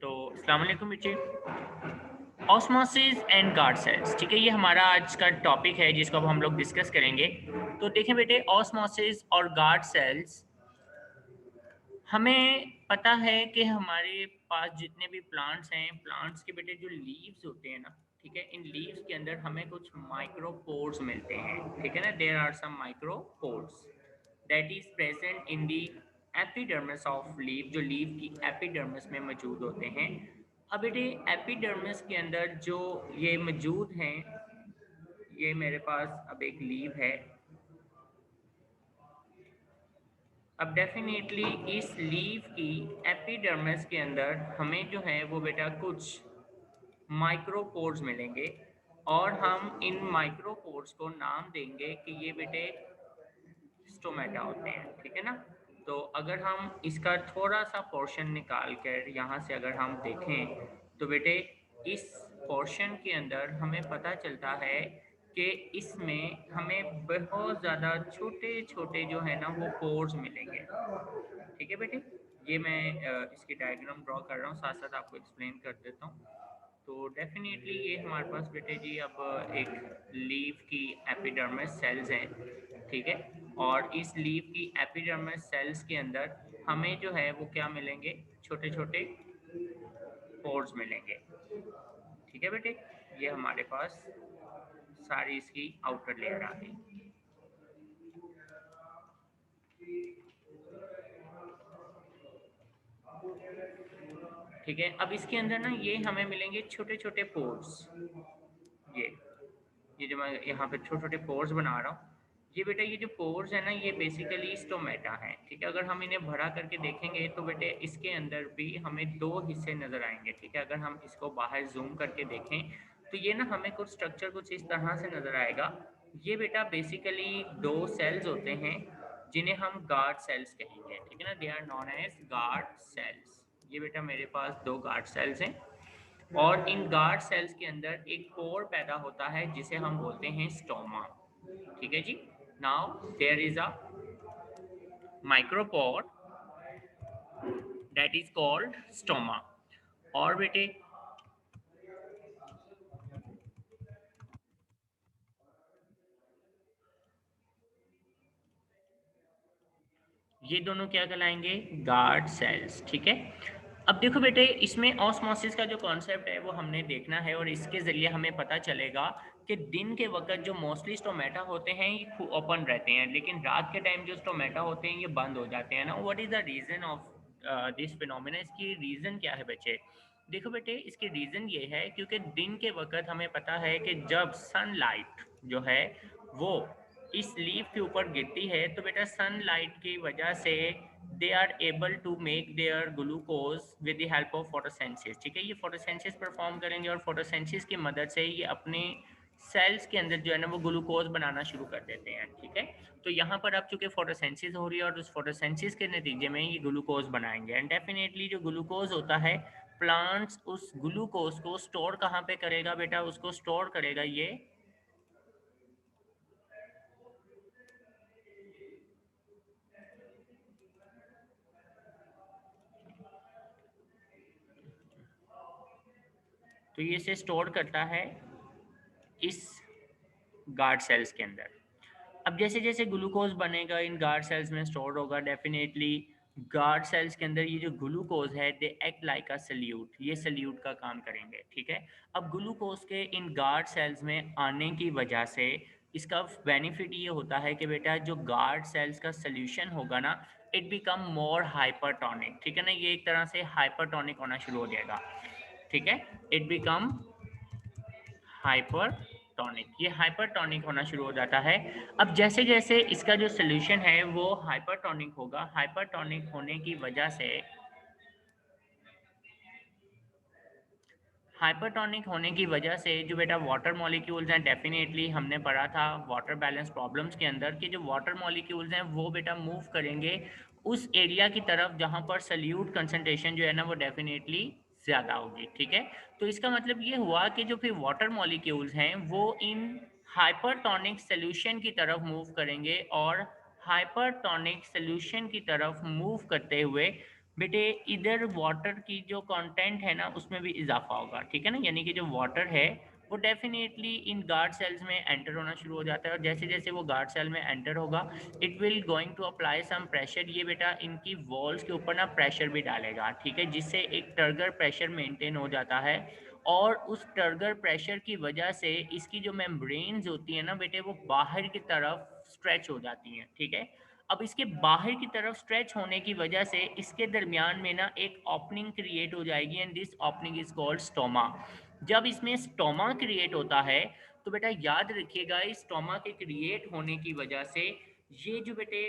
तो अस्सलाम वालेकुम बच्चे। ऑस्मोसिस एंड गार्ड सेल्स, ठीक है, ये हमारा आज का टॉपिक है जिसको अब हम लोग डिस्कस करेंगे। तो देखें बेटे, ऑस्मोसिस और गार्ड सेल्स, हमें पता है कि हमारे पास जितने भी प्लांट्स हैं, प्लांट्स के बेटे जो लीव्स होते हैं ना, ठीक है, इन लीव्स के अंदर हमें कुछ माइक्रोपोर्स मिलते हैं, ठीक है ना। There are some micropores that is present in the epidermis of leaf, जो लीफ की एपिडर्मिस में मौजूद होते हैं। अब बेटे एपिडर्मिस के अंदर जो ये मौजूद हैं, ये मेरे पास अब एक लीव है। अब डेफिनेटली इस लीफ की एपिडर्मिस के अंदर हमें जो है वो बेटा कुछ माइक्रोपोर्स मिलेंगे, और हम इन माइक्रोपोर्स को नाम देंगे कि ये बेटे स्टोमेटा होते हैं, ठीक है ना। तो अगर हम इसका थोड़ा सा पोर्शन निकाल कर यहाँ से अगर हम देखें तो बेटे इस पोर्शन के अंदर हमें पता चलता है कि इसमें हमें बहुत ज़्यादा छोटे छोटे जो है ना वो पोर्स मिलेंगे, ठीक है बेटे। ये मैं इसकी डायग्राम ड्रॉ कर रहा हूँ, साथ साथ आपको एक्सप्लेन कर देता हूँ। तो डेफिनेटली ये हमारे पास बेटे जी अब एक लीफ की एपिडर्मिस सेल्स हैं, ठीक है। और इस लीफ की एपिडर्मिस सेल्स के अंदर हमें जो है वो क्या मिलेंगे, छोटे छोटे पोर्स मिलेंगे, ठीक है बेटे। ये हमारे पास सारी इसकी आउटर लेयर आ गई। ठीक है, अब इसके अंदर ना ये हमें मिलेंगे छोटे छोटे पोर्स। ये ये जो मैं यहाँ पे छोटे छोटे पोर्स बना रहा हूँ, ये बेटा ये जो पोर्स है ना ये बेसिकली स्टोमेटा है, ठीक है। अगर हम इन्हें भरा करके देखेंगे तो बेटे इसके अंदर भी हमें दो हिस्से नजर आएंगे, ठीक है। अगर हम इसको बाहर जूम करके देखें तो ये ना हमें कुछ स्ट्रक्चर कुछ इस तरह से नजर आएगा। ये बेटा बेसिकली दो सेल्स होते हैं जिन्हें हम गार्ड सेल्स कहेंगे, ठीक है ना। They are known as guard cells. ये बेटा मेरे पास दो गार्ड सेल्स हैं, और इन गार्ड सेल्स के अंदर एक पोर पैदा होता है जिसे हम बोलते हैं स्टोमा, ठीक है जी। Now there is a micropore that is called stoma. और बेटे ये दोनों क्या कहलाएंगे, गार्ड सेल्स, ठीक है। अब देखो बेटे, इसमें ऑस्मोसिस का जो कॉन्सेप्ट है वो हमने देखना है, और इसके ज़रिए हमें पता चलेगा कि दिन के वक्त जो मोस्टली स्टोमेटा होते हैं ये ओपन रहते हैं, लेकिन रात के टाइम जो स्टोमेटा होते हैं ये बंद हो जाते हैं ना। What is the reason of this phenomena, इसकी रीज़न क्या है बच्चे। देखो बेटे, इसकी रीज़न ये है क्योंकि दिन के वक्त हमें पता है कि जब सनलाइट जो है वो इस लीफ के ऊपर गिरती है तो बेटा सनलाइट की वजह से they are able to make their glucose with the help of photosynthesis, ठीक है। ये फोटोसिंथेसिस परफॉर्म करेंगे और फोटोसिंथेसिस की मदद से ये अपने सेल्स के अंदर जो है ना वो ग्लूकोज बनाना शुरू कर देते हैं, ठीक है। तो यहाँ पर अब चूंकि फोटोसिंथेसिस हो रही है और उस फोटोसिंथेसिस के नतीजे में ये ग्लूकोज बनाएंगे, एंड डेफिनेटली जो ग्लूकोज होता है प्लांट्स उस ग्लूकोज को स्टोर कहाँ पे करेगा बेटा, उसको स्टोर करेगा ये तो ये इसे स्टोर करता है इस गार्ड सेल्स के अंदर। अब जैसे जैसे ग्लूकोज बनेगा इन गार्ड सेल्स में स्टोर होगा, डेफिनेटली गार्ड सेल्स के अंदर ये जो ग्लूकोज है they act like a solute, ये सल्यूट का काम करेंगे, ठीक है। अब ग्लूकोज के इन गार्ड सेल्स में आने की वजह से इसका बेनिफिट ये होता है कि बेटा जो गार्ड सेल्स का सोल्यूशन होगा ना, इट बिकम मोर हाइपरटोनिक, ठीक है ना। ये एक तरह से हाइपरटोनिक होना शुरू हो जाएगा, ठीक है। इट बिकम हाइपरटोनिक, ये हाइपरटोनिक होना शुरू हो जाता है। अब जैसे जैसे इसका जो सोल्यूशन है वो हाइपरटोनिक होगा, हाइपरटोनिक होने की वजह से हाइपरटोनिक होने की वजह से जो बेटा वाटर मॉलिक्यूल्स हैं, डेफिनेटली हमने पढ़ा था वाटर बैलेंस प्रॉब्लम्स के अंदर कि जो वाटर मॉलिक्यूल्स हैं वो बेटा मूव करेंगे उस एरिया की तरफ जहां पर सल्यूट कंसंट्रेशन जो है ना वो डेफिनेटली ज़्यादा होगी, ठीक है। तो इसका मतलब ये हुआ कि जो फिर वाटर मॉलिक्यूल्स हैं वो इन हाइपरटोनिक सोल्यूशन की तरफ मूव करेंगे, और हाइपरटोनिक सोल्यूशन की तरफ मूव करते हुए बेटे इधर वाटर की जो कंटेंट है ना उसमें भी इजाफा होगा, ठीक है ना, यानी कि जो वाटर है वो डेफिनेटली इन गार्ड सेल्स में एंटर होना शुरू हो जाता है, और जैसे जैसे वो गार्ड सेल में एंटर होगा it will going to apply some pressure, ये बेटा इनकी वॉल्स के ऊपर ना प्रेशर भी डालेगा, ठीक है, जिससे एक टर्गर प्रेशर मेंटेन हो जाता है। और उस टर्गर प्रेशर की वजह से इसकी जो मेम्ब्रेन्स होती है ना बेटे वो बाहर की तरफ स्ट्रेच हो जाती हैं, ठीक है। अब इसके बाहर की तरफ स्ट्रेच होने की वजह से इसके दरमियान में ना एक ओपनिंग क्रिएट हो जाएगी, and this opening is called stoma. जब इसमें स्टोमा क्रिएट होता है तो बेटा याद रखिएगा इस स्टोमा के क्रिएट होने की वजह से ये जो बेटे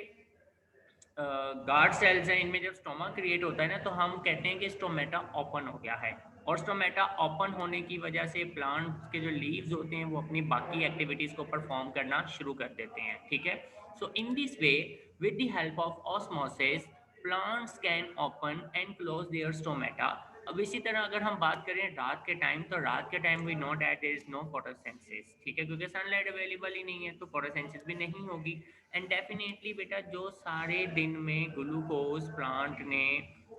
गार्ड सेल्स हैं इनमें जब स्टोमा क्रिएट होता है ना तो हम कहते हैं कि स्टोमेटा ओपन हो गया है। और स्टोमेटा ओपन होने की वजह से प्लांट के जो लीव्स होते हैं वो अपनी बाकी एक्टिविटीज को परफॉर्म करना शुरू कर देते हैं, ठीक है। So in this way with the help of osmosis plants can open and close their stomata. अब इसी तरह अगर हम बात करें रात के टाइम, तो रात के time we know that there is no photosynthesis, ठीक है, क्योंकि सनलाइट अवेलेबल ही नहीं है तो फोटोसिंथेसिस भी नहीं होगी। एंड डेफिनेटली बेटा जो सारे दिन में ग्लूकोज प्लांट ने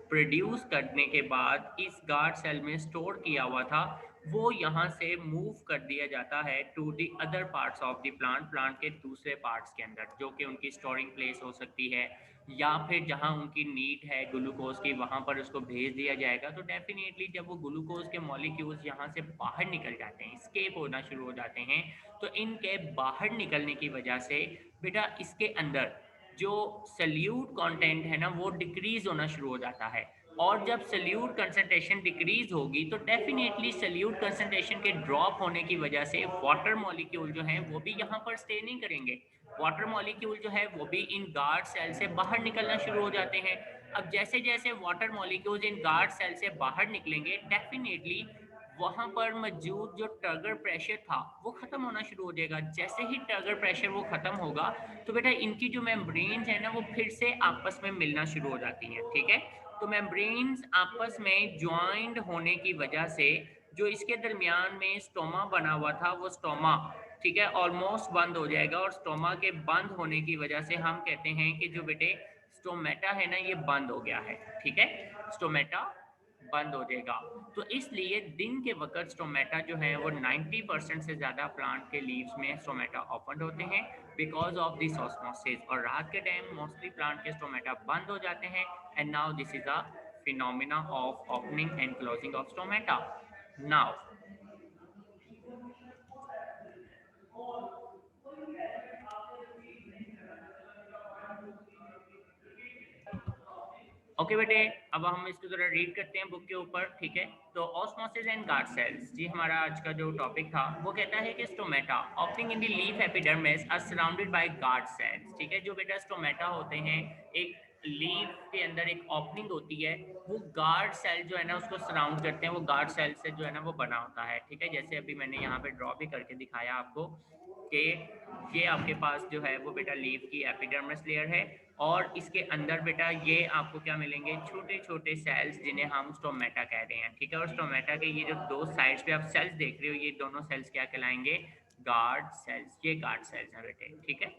प्रोड्यूस करने के बाद इस गार्ड सेल में स्टोर किया हुआ था वो यहाँ से मूव कर दिया जाता है to the other parts of the plant, plant के दूसरे पार्ट्स के अंदर जो कि उनकी स्टोरिंग प्लेस हो सकती है, या फिर जहाँ उनकी नीड है ग्लूकोज की वहाँ पर उसको भेज दिया जाएगा। तो डेफिनेटली जब वो ग्लूकोज के मॉलिक्यूल्स यहाँ से बाहर निकल जाते हैं, स्केप होना शुरू हो जाते हैं, तो इनके बाहर निकलने की वजह से बेटा इसके अंदर जो सल्यूट कंटेंट है ना वो डिक्रीज होना शुरू हो जाता है। और जब सल्यूट कंसंट्रेशन डिक्रीज होगी तो डेफिनेटली सल्यूट कंसंट्रेशन के ड्रॉप होने की वजह से वाटर मॉलिक्यूल जो हैं वो भी यहाँ पर स्टे नहीं करेंगे। वाटर मॉलिक्यूल जो है वो भी इन गार्ड सेल से बाहर निकलना शुरू हो जाते हैं। अब जैसे जैसे water molecules in guard cell से बाहर निकलेंगे डेफिनेटली वहां पर मौजूद जो टर्गर प्रेशर था वो खत्म होना शुरू हो जाएगा। जैसे ही टर्गर प्रेशर वो खत्म होगा तो बेटा इनकी जो मेम्ब्रेन्स है ना वो फिर से आपस में मिलना शुरू हो जाती हैं, ठीक है। तो मेम्ब्रेन्स आपस में ज्वाइंट होने की वजह से जो इसके दरमियान में स्टोमा बना हुआ था वो स्टोमा, ठीक है, ऑलमोस्ट बंद हो जाएगा। और स्टोमा के बंद होने की वजह से हम कहते हैं कि जो बेटे स्टोमेटा है ना ये बंद हो गया है, ठीक है, स्टोमेटा बंद हो जाएगा। तो इसलिए दिन के वक्त स्टोमेटा जो है वो 90% से ज़्यादा प्लांट के लीव्स में स्टोमेटा ओपन होते हैं बिकॉज ऑफ दिस ऑस्मोसिस, और रात के टाइम मोस्टली प्लांट के स्टोमेटा बंद हो जाते हैं। And now this is a phenomena of opening and closing of stomata. Now okay बेटे, अब हम इसको जरा रीड करते हैं बुक के ऊपर, ठीक है। तो ऑस्मोसिस एंड गार्ड सेल्स, जी हमारा आज का जो टॉपिक था वो कहता है कि stomata opening in the leaf epidermis are surrounded by guard cells, ठीक है। जो बेटा स्टोमेटा होते हैं एक लीफ के अंदर एक ओपनिंग होती है, वो गार्ड सेल जो है ना उसको सराउंड करते हैं, वो गार्ड सेल से जो है ना वो बना होता है, ठीक है। जैसे अभी मैंने यहाँ पे ड्रॉ भी करके दिखाया आपको कि ये आपके पास जो है वो बेटा लीफ की एपिडर्मिस लेयर है, और इसके अंदर बेटा ये आपको क्या मिलेंगे छोटे छोटे सेल्स जिन्हें हम स्टोमेटा कह रहे हैं, ठीक है। और स्टोमेटा के ये जो दो साइड्स पे आप सेल्स देख रहे हो ये दोनों सेल्स क्या कहलाएंगे, गार्ड सेल्स, ये गार्ड सेल्स हैं बेटे, ठीक है।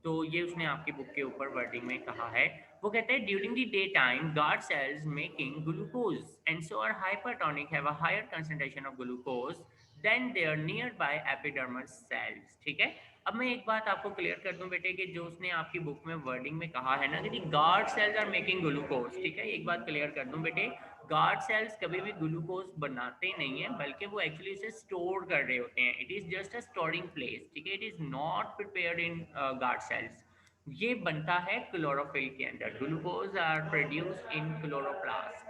तो ये उसने आपकी बुक के ऊपर वर्डिंग में कहा है। वो कहते हैं during the day time guard cells making glucose and so are hypertonic have a higher concentration of glucose than their nearby epidermal cells, ठीक है। अब मैं एक बात आपको क्लियर कर दूं बेटे कि जो उसने आपकी बुक में वर्डिंग में कहा है ना कि guard cells are making glucose, ठीक है, एक बात क्लियर कर दूं बेटे, गार्ड सेल्स कभी भी ग्लूकोज बनाते नहीं है बल्कि वो एक्चुअली इसे स्टोर कर रहे होते हैं। It is just a storing place, ठीक है, it is not prepared in guard cells. ये बनता है क्लोरोफिल के अंदर, glucose are produce in chloroplast,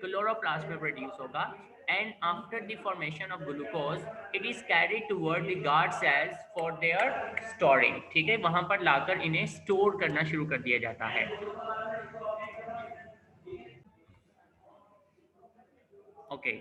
chloroplast में प्रोड्यूस होगा। And after the formation of glucose it is carried toward the guard cells for their storing, ठीक है, वहां पर लाकर इन्हें स्टोर करना शुरू कर दिया जाता है। ओके,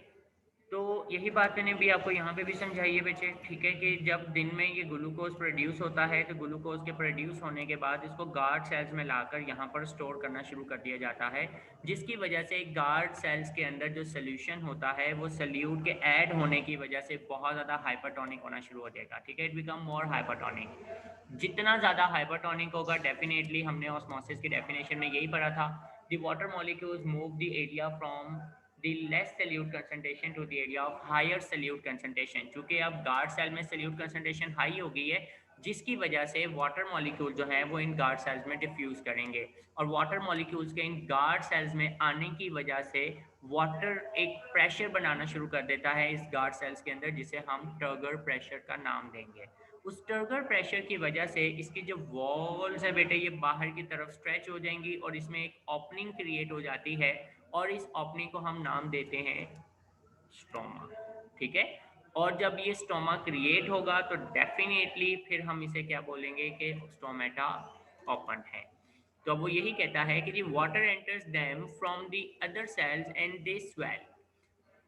तो यही बात मैंने भी आपको यहाँ पे भी समझाई है बच्चे, ठीक है, कि जब दिन में ये ग्लूकोज प्रोड्यूस होता है तो ग्लूकोज के प्रोड्यूस होने के बाद इसको गार्ड सेल्स में लाकर यहाँ पर स्टोर करना शुरू कर दिया जाता है, जिसकी वजह से गार्ड सेल्स के अंदर जो सोल्यूशन होता है वो सल्यूट के ऐड होने की वजह से बहुत ज़्यादा हाइपरटोनिक होना शुरू हो जाएगा, ठीक है, इट बिकम मोर हाइपरटोनिक। जितना ज़्यादा हाइपरटोनिक होगा डेफिनेटली हमने ऑस्मोसिस की डेफिनेशन में यही पढ़ा था, the water molecules move the area from the less solute concentration to the area of higher solute concentration। चूंकि अब गार्ड सेल में solute concentration हाई हो गई है, जिसकी वजह से वाटर मॉलिक्यूल जो है वो इन गार्ड सेल्स में डिफ्यूज करेंगे, और वाटर मॉलिक्यूल्स के इन गार्ड सेल्स में आने की वजह से वाटर एक प्रेशर बनाना शुरू कर देता है इस गार्ड सेल्स के अंदर, जिसे हम टर्गर प्रेशर का नाम देंगे। उस टर्गर प्रेशर की वजह से इसकी जो वॉल्स है बेटे, ये बाहर की तरफ स्ट्रेच हो जाएंगी और इसमें एक ओपनिंग क्रिएट हो जाती है, और इस ओपनिंग को हम नाम देते हैं स्टोमा। ठीक है, और जब ये स्टोमा क्रिएट होगा तो डेफिनेटली फिर हम इसे क्या बोलेंगे कि स्टोमेटा ओपन है। तो अब वो यही कहता है कि water enters them from the other cells and they swell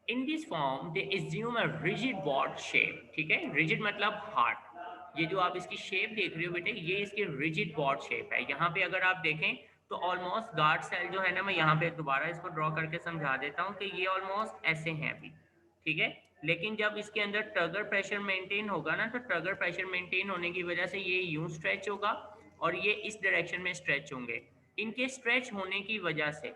in this form, they assume a rigid bowed shape. ठीक है, रिजिड मतलब हार्ड। ये जो आप इसकी शेप देख रहे हो बेटे, ये इसकी रिजिड बॉड शेप है। यहाँ पे अगर आप देखें तो ऑलमोस्ट गार्ड सेल जो है ना, मैं यहाँ पे दोबारा इसको ड्रॉ करके समझा देता हूँ कि ये ऑलमोस्ट ऐसे हैं अभी। ठीक है, लेकिन जब इसके अंदर ट्रिगर प्रेशर मेंटेन होगा ना, तो ट्रिगर प्रेशर मेंटेन होने की वजह से ये यूं स्ट्रेच होगा और ये इस डायरेक्शन में स्ट्रेच होंगे। इनके स्ट्रेच होने की वजह से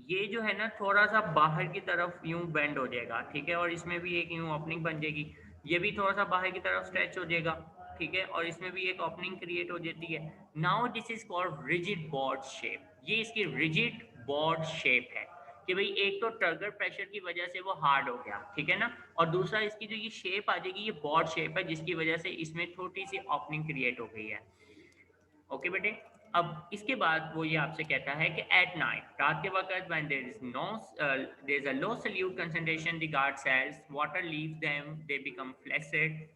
ये जो है ना थोड़ा सा बाहर की तरफ यूं बेंड हो जाएगा। ठीक है, और इसमें भी एक यूं ओपनिंग बन जाएगी, ये भी थोड़ा सा बाहर की तरफ स्ट्रेच हो जाएगा। ठीक है, और इसमें भी एक ओपनिंग क्रिएट हो जाती है। Now this is called rigid bowed shape. ये इसकी रिजिड बॉड शेप है कि भाई एक तो ट्रिगर प्रेशर की वजह से वो हार्ड हो गया, ठीक है ना, और दूसरा इसकी जो ये शेप आ जाएगी, ये बॉड शेप है, जिसकी वजह से इसमें छोटी सी ओपनिंग क्रिएट हो गई है। ओके बेटे, अब इसके बाद वो ये आपसे कहता है कि एट नाइट, रात के वक्त, when there is a low solute concentration the guard cells water leaves them, they become flaccid.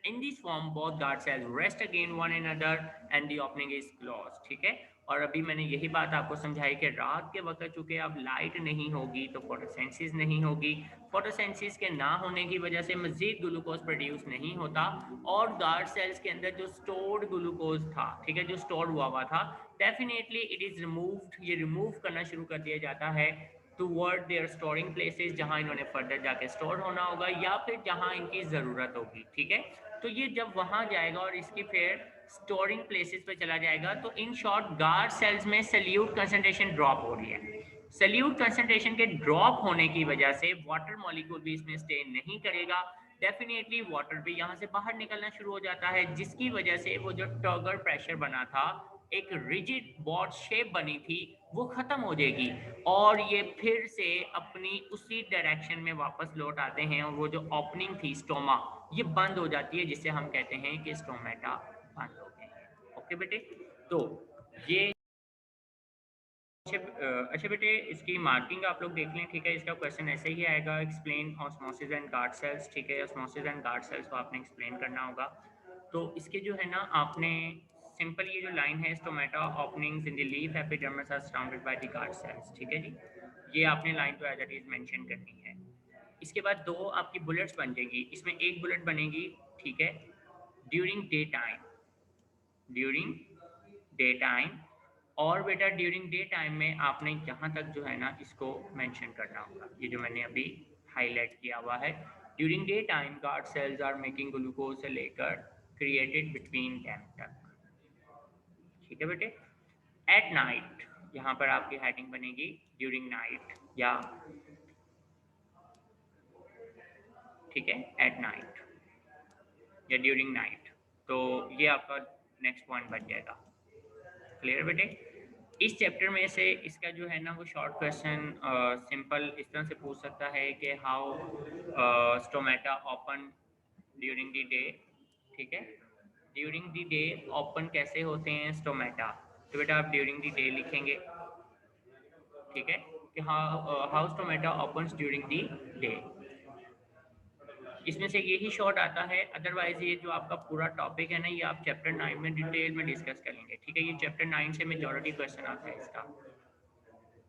In this form, both guard cells rest against one another and the opening is closed। ठीक है, और अभी मैंने यही बात आपको समझाई कि रात के वक्त चूंकि अब लाइट नहीं होगी तो फोटोसेंसिस नहीं होगी। फोटोसेंसिस के ना होने की वजह से मजीद ग्लूकोज प्रोड्यूस नहीं होता, और गार्ड सेल्स के अंदर जो स्टोर्ड ग्लूकोज था, ठीक है, जो स्टोर हुआ था, डेफिनेटली इट इज रिमूव्ड, ये रिमूव करना शुरू कर दिया जाता है टूवर्ड देयर स्टोरिंग प्लेसेस, जहां इन्होंने फर्दर जाके स्टोर होना होगा या फिर जहां इनकी ज़रूरत होगी। ठीक है, तो ये जब वहां जाएगा और इसकी फिर स्टोरिंग प्लेसेस पे चला जाएगा, तो इन शॉर्ट गार्ड सेल्स में सल्यूट कंसंट्रेशन ड्रॉप हो रही है। सल्यूट कंसंट्रेशन के ड्रॉप होने की वजह से वाटर मॉलिक्यूल भी इसमें स्टे नहीं करेगा, डेफिनेटली वाटर भी यहाँ से बाहर निकलना शुरू हो जाता है, जिसकी वजह से वो जो टर्गर प्रेशर बना था, एक रिजिड बॉड शेप बनी थी, वो खत्म हो जाएगी, और ये फिर से अपनी उसी डायरेक्शन में वापस लौट आते हैं, और वो जो ओपनिंग थी स्टोमा, ये बंद हो जाती है, जिसे हम कहते हैं कि स्टोमेटा बंद हो गए हैं। ओके बेटे, तो ये अच्छा बेटे, इसकी मार्किंग आप लोग देख लें। ठीक है, इसका क्वेश्चन ऐसे ही आएगा, explain osmosis and guard cells. ठीक है, ऑस्मोसिस एंड गार्ड सेल्स को आपने एक्सप्लेन करना होगा। तो इसके जो है ना, आपने सिंपल ये जो लाइन है, stomata openings in the leaf epidermis are surrounded by the guard cells. ठीक है जी, ये आपने लाइन तो एज इट इज मेंशन करनी है। इसके बाद दो आपकी बुलेट्स बन जाएगी, इसमें एक बुलेट बनेगी, ठीक है, during day time, during day time, और बेटा ड्यूरिंग डे टाइम में आपने यहाँ तक जो है ना इसको मेंशन करना होगा, ये जो मैंने अभी हाईलाइट किया हुआ है। During day time guard cells are making glucose से लेकर क्रिएटेड बिटवीन डैम तक। ठीक है बेटे, एट नाइट, यहाँ पर आपकी हेडिंग बनेगी ड्यूरिंग नाइट, या ठीक है एट नाइट या ड्यूरिंग नाइट, तो ये आपका नेक्स्ट पॉइंट बन जाएगा। क्लियर बेटे, इस चैप्टर में से इसका जो है ना वो शॉर्ट क्वेश्चन सिंपल इस तरह से पूछ सकता है कि how stomata open during the day. ठीक है, ड्यूरिंग द डे ओपन कैसे होते हैं स्टोमेटा, तो बेटा आप ड्यूरिंग द डे लिखेंगे। ठीक है, कि how stomata opens during the day, इसमें से यही शॉर्ट आता है। अदरवाइज ये जो आपका पूरा टॉपिक है ना, ये आप चैप्टर 9 में डिटेल में डिस्कस करेंगे। ठीक है, ये चैप्टर 9 से मेजॉरिटी क्वेश्चन आता है इसका।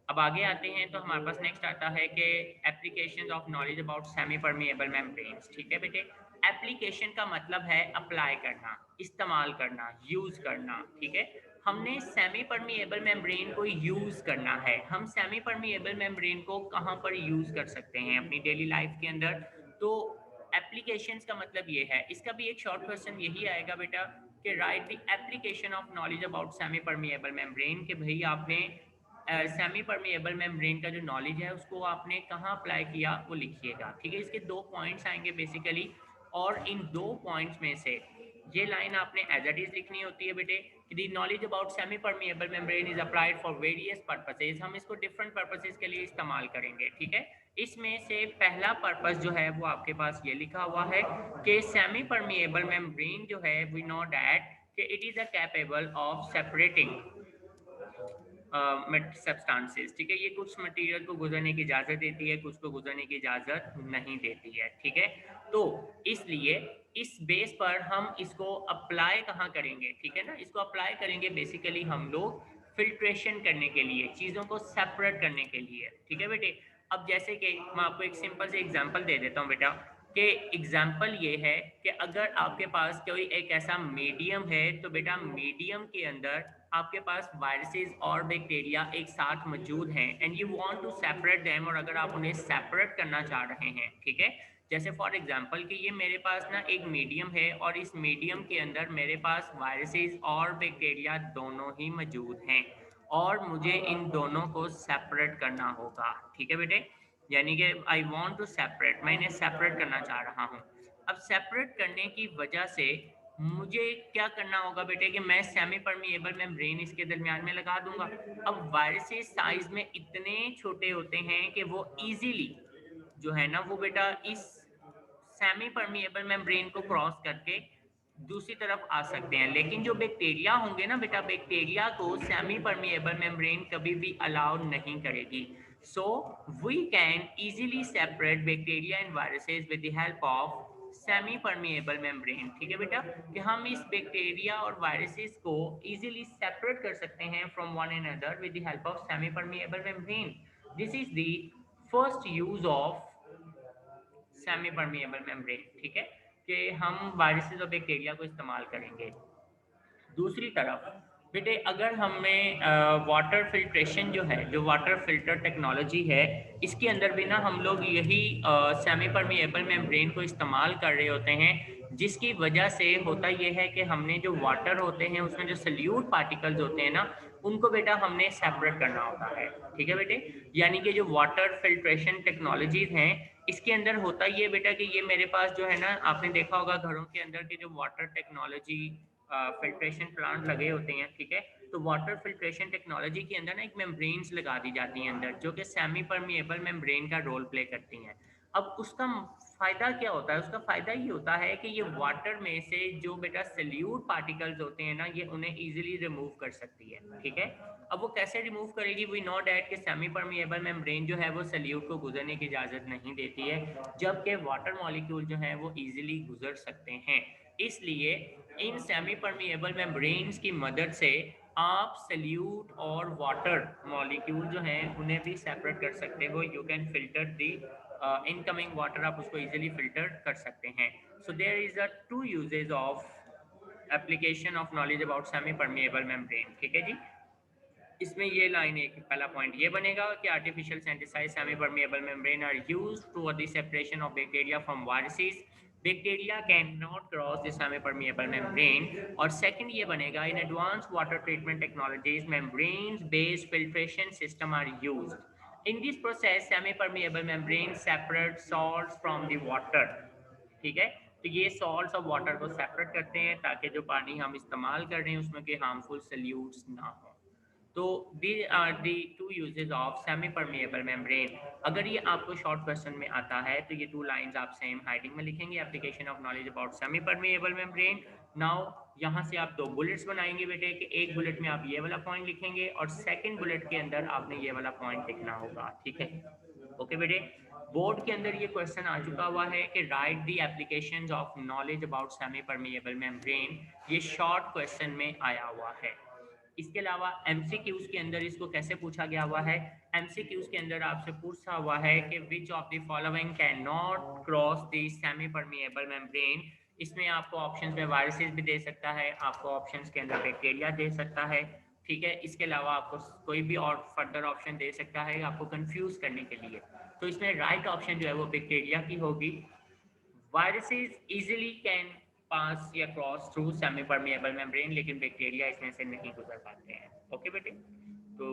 अब आगे आते हैं तो हमारे पास नेक्स्ट आता है कि applications of knowledge about semi permeable membranes. ठीक है बेटे, एप्लीकेशन का मतलब है अप्लाई करना, इस्तेमाल करना, यूज़ करना। ठीक है, हमने सेमी परमिएबल मेम्ब्रेन को यूज़ करना है। हम सेमी परमिएबल मेम्ब्रेन को कहाँ पर यूज़ कर सकते हैं अपनी डेली लाइफ के अंदर, तो एप्लीकेशंस का मतलब ये है। इसका भी एक शॉर्ट क्वेश्चन यही आएगा बेटा कि right the application of knowledge about semi permeable membrane, कि भाई आपने सेमी परमिएबल मेम्ब्रेन का जो नॉलेज है उसको आपने कहाँ अप्लाई किया वो लिखिएगा, ठीक है। इसके दो पॉइंट्स आएंगे बेसिकली, और इन दो पॉइंट्स में से ये लाइन आपने एज इट इज लिखनी होती है बेटे कि the knowledge about semi permeable membrane is applied for various purposes. हम इसको डिफरेंट पर्पसेज के लिए इस्तेमाल करेंगे, ठीक है। इसमें से पहला पर्पस जो है वो आपके पास ये लिखा हुआ है कि सेमी परमिएबल मेम्ब्रेन जो है वी नो दैट कि it is a capable of separating substances, ठीक है। ये कुछ मटेरियल को गुजरने की इजाज़त देती है, कुछ को गुजरने की इजाज़त नहीं देती है, ठीक है। तो इसलिए इस बेस पर हम इसको अप्लाई कहाँ करेंगे, ठीक है ना। इसको अप्लाई करेंगे बेसिकली हम लोग फिल्ट्रेशन करने के लिए, चीज़ों को सेपरेट करने के लिए, ठीक है बेटे। अब जैसे कि मैं आपको एक सिंपल से एग्जांपल दे देता हूँ बेटा, कि एग्जाम्पल ये है कि अगर आपके पास कोई एक ऐसा मीडियम है, तो बेटा मीडियम के अंदर आपके पास वायरसेस और बैक्टीरिया एक साथ मौजूद हैं and you want to separate them, और अगर आप उन्हें सेपरेट करना चाह रहे हैं, ठीक है। जैसे फॉर एग्जांपल कि ये मेरे पास ना एक मीडियम है और इस मीडियम के अंदर मेरे पास वायरसेस और बैक्टीरिया दोनों ही मौजूद हैं और मुझे इन दोनों को सेपरेट करना होगा, ठीक है बेटे। यानी कि आई वांट टू सेपरेट, मैं इन्हें सेपरेट करना चाह रहा हूँ। अब सेपरेट करने की वजह से मुझे क्या करना होगा बेटे कि मैं सेमी परमिएबल मेम्ब्रेन इसके दरमियान में लगा दूंगा। अब वायरसेस साइज में इतने छोटे होते हैं कि वो इजीली जो है ना वो बेटा इस सेमी परमिएबल मेम्ब्रेन को क्रॉस करके दूसरी तरफ आ सकते हैं, लेकिन जो बैक्टीरिया होंगे ना बेटा, बैक्टीरिया को सेमी परमिएबल मेम्ब्रेन कभी भी अलाउ नहीं करेगी। So we can easily separate bacteria and viruses with the help of semi permeable membrane, ठीक है बेटा। कि हम इस बैक्टीरिया और वायरसेस को इजीली सेपरेट कर सकते हैं from one another with the help of semi permeable membrane. This is the first use of semi permeable membrane, ठीक है, कि हम वायरसेस और बैक्टीरिया को इस्तेमाल करेंगे। दूसरी तरफ बेटे अगर हमें वाटर फिल्ट्रेशन जो है, जो वाटर फिल्टर टेक्नोलॉजी है, इसके अंदर भी ना हम लोग यही सेमी परमिएबल मेम्ब्रेन को इस्तेमाल कर रहे होते हैं, जिसकी वजह से होता यह है कि हमने जो वाटर होते हैं उसमें जो सल्यूट पार्टिकल्स होते हैं ना, उनको बेटा हमने सेपरेट करना होता है, ठीक है बेटे। यानी कि जो वाटर फिल्ट्रेशन टेक्नोलॉजीज हैं, इसके अंदर होता ये बेटा कि ये मेरे पास जो है ना, आपने देखा होगा घरों के अंदर के जो वाटर टेक्नोलॉजी फिल्ट्रेशन प्लांट लगे होते हैं, ठीक है। तो वाटर फिल्ट्रेशन टेक्नोलॉजी के अंदर ना एक मेम्ब्रेन्स लगा दी जाती हैं अंदर, जो कि सेमी परमिएबल मेम्ब्रेन का रोल प्ले करती हैं। अब उसका फ़ायदा क्या होता है? उसका फ़ायदा ये होता है कि ये वाटर में से जो बेटा सल्यूट पार्टिकल्स होते हैं ना, ये उन्हें ईज़िली रिमूव कर सकती है, ठीक है। अब वो कैसे रिमूव करेगी? वी नो दैट कि सेमी परमिएबल मेम्ब्रेन जो है वो सल्यूट को गुजरने की इजाज़त नहीं देती है, जबकि वाटर मॉलिक्यूल जो है वो ईज़िली गुजर सकते हैं। इसलिए इन सेमी परमिएबल मेम्ब्रेन्स की मदद से आप सल्यूट और वाटर मॉलिक्यूल जो हैं उन्हें भी सेपरेट कर सकते हो। You can filter the incoming water, आप उसको इजीली फिल्टर कर सकते हैं। So there is a two uses of application of knowledge about semi permeable membrane, ठीक है जी। इसमें ये लाइन एक पहला पॉइंट ये बनेगा कि artificial synthesized semi permeable membrane are used to the separation of bacteria from viruses, bacteria can not cross the semi permeable membrane. और सेकंड ये बनेगा in advance water treatment technologies membrane based filtration system are used. In this process semi permeable membrane separate salts from the water, ठीक है। तो ये salts और water को separate करते हैं ताकि जो पानी हम इस्तेमाल कर रहे हैं उसमें के हार्मफुल सल्यूट्स ना हो। तो these are the two uses of semi permeable membrane। अगर ये आपको शॉर्ट क्वेश्चन में आता है तो ये टू लाइंस आप सेम हेडिंग में लिखेंगे, application of knowledge about semi permeable membrane. Now यहाँ से आप दो बुलेट्स बनाएंगे बेटे कि एक बुलेट में आप ये वाला पॉइंट लिखेंगे और सेकंड बुलेट के अंदर आपने ये वाला पॉइंट लिखना होगा, ठीक है। ओके बेटे, बोर्ड के अंदर ये क्वेश्चन आ चुका हुआ है कि right the applications of knowledge about semi permeable membrane, ये शॉर्ट क्वेश्चन में आया हुआ है। इसके अलावा एमसीक्यूज के अंदर इसको कैसे पूछा गया हुआ है? एमसीक्यूज के अंदर आपसे पूछा हुआ है कि which of the following can not cross the semi permeable membrane. इसमें आपको ऑप्शंस में वायरसेस भी दे सकता है, आपको ऑप्शंस के अंदर बैक्टीरिया दे सकता है, ठीक है। इसके अलावा आपको कोई भी और फर्दर ऑप्शन दे सकता है आपको कंफ्यूज करने के लिए। तो इसमें राइट ऑप्शन जो है वो बैक्टीरिया की होगी। वायरसेस इजीली कैन पास या cross through semi permeable membrane, लेकिन बैक्टीरिया इसमें से नहीं गुजर पाते हैं। ओके बेटे, तो